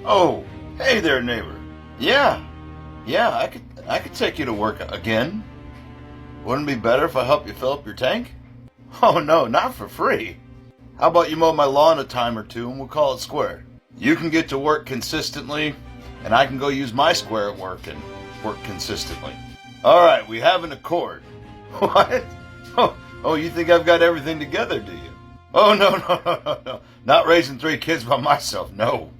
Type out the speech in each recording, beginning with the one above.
Oh, hey there, neighbor. Yeah, I could take you to work again. Wouldn't it be better if I helped you fill up your tank? Oh no, not for free. How about you mow my lawn a time or two and we'll call it square? You can get to work consistently, and I can go use my square at work and work consistently. All right, we have an accord. What? Oh, you think I've got everything together, do you? Oh, no. Not raising 3 kids by myself, no.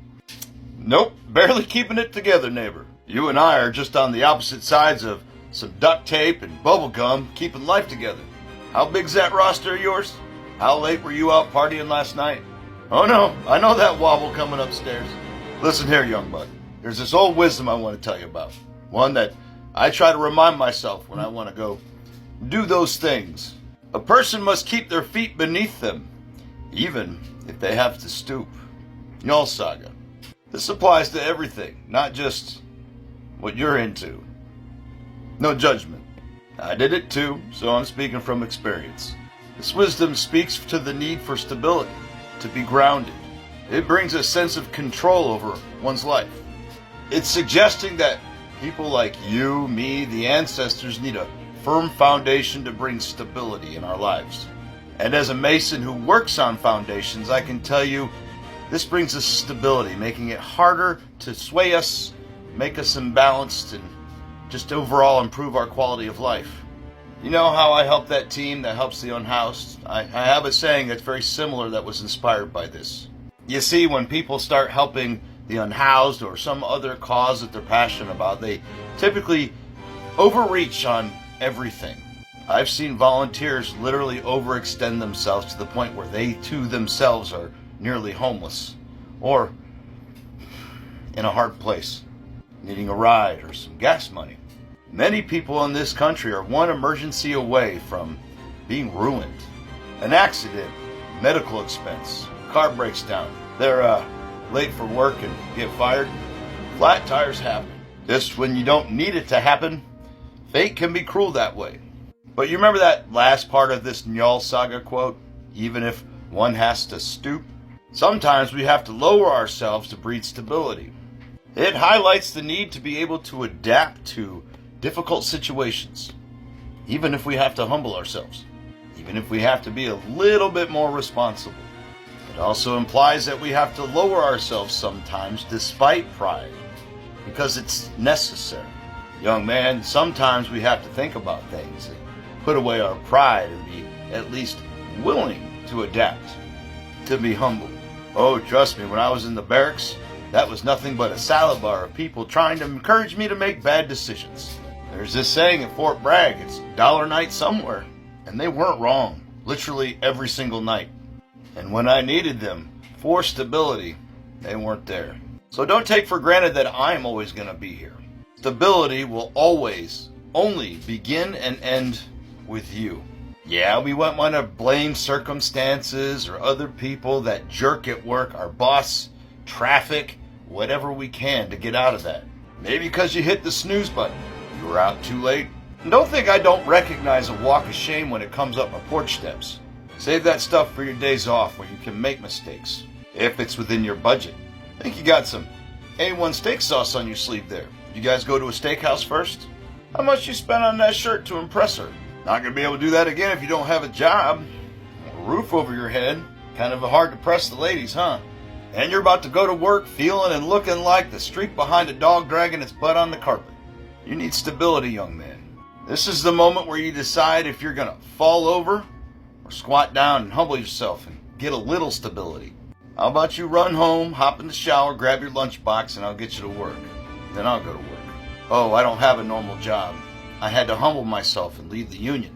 Nope, barely keeping it together, neighbor. You and I are just on the opposite sides of some duct tape and bubble gum keeping life together. How big's that roster of yours? How late were you out partying last night? Oh no, I know that wobble coming upstairs. Listen here, young buck. There's this old wisdom I want to tell you about. One that I try to remind myself when I want to go do those things. A person must keep their feet beneath them, even if they have to stoop. Njál Saga. This applies to everything, not just what you're into. No judgment. I did it too, so I'm speaking from experience. This wisdom speaks to the need for stability, to be grounded. It brings a sense of control over one's life. It's suggesting that people like you, me, the ancestors need a firm foundation to bring stability in our lives. And as a mason who works on foundations, I can tell you this brings us stability, making it harder to sway us, make us imbalanced, and just overall improve our quality of life. You know how I help that team that helps the unhoused? I have a saying that's very similar that was inspired by this. You see, when people start helping the unhoused or some other cause that they're passionate about, they typically overreach on everything. I've seen volunteers literally overextend themselves to the point where they too themselves are nearly homeless or in a hard place, needing a ride or some gas money. Many people in this country are one emergency away from being ruined. An accident, medical expense, car breaks down, they're late for work and get fired. Flat tires happen. Just when you don't need it to happen, fate can be cruel that way. But you remember that last part of this Njál Saga quote? Even if one has to stoop, sometimes we have to lower ourselves to breed stability. It highlights the need to be able to adapt to difficult situations, even if we have to humble ourselves, even if we have to be a little bit more responsible. It also implies that we have to lower ourselves sometimes despite pride, because it's necessary. Young man, sometimes we have to think about things and put away our pride and be at least willing to adapt, to be humble. Oh, trust me, when I was in the barracks, that was nothing but a salad bar of people trying to encourage me to make bad decisions. There's this saying at Fort Bragg, it's dollar night somewhere. And they weren't wrong, literally every single night. And when I needed them for stability, they weren't there. So don't take for granted that I'm always going to be here. Stability will always only begin and end with you. Yeah, we won't want to blame circumstances or other people, that jerk at work, our boss, traffic, whatever we can to get out of that. Maybe because you hit the snooze button. You were out too late. And don't think I don't recognize a walk of shame when it comes up my porch steps. Save that stuff for your days off where you can make mistakes, if it's within your budget. I think you got some A1 steak sauce on your sleeve there. You guys go to a steakhouse first? How much you spent on that shirt to impress her? Not going to be able to do that again if you don't have a job. A roof over your head. Kind of hard to press the ladies, huh? And you're about to go to work feeling and looking like the streak behind a dog dragging its butt on the carpet. You need stability, young man. This is the moment where you decide if you're going to fall over or squat down and humble yourself and get a little stability. How about you run home, hop in the shower, grab your lunchbox, and I'll get you to work. Then I'll go to work. Oh, I don't have a normal job. I had to humble myself and leave the union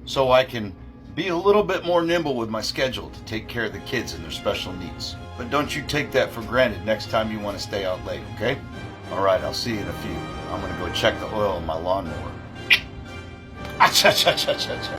so I can be a little bit more nimble with my schedule to take care of the kids and their special needs. But don't you take that for granted next time you want to stay out late, okay? All right, I'll see you in a few. I'm going to go check the oil in my lawnmower.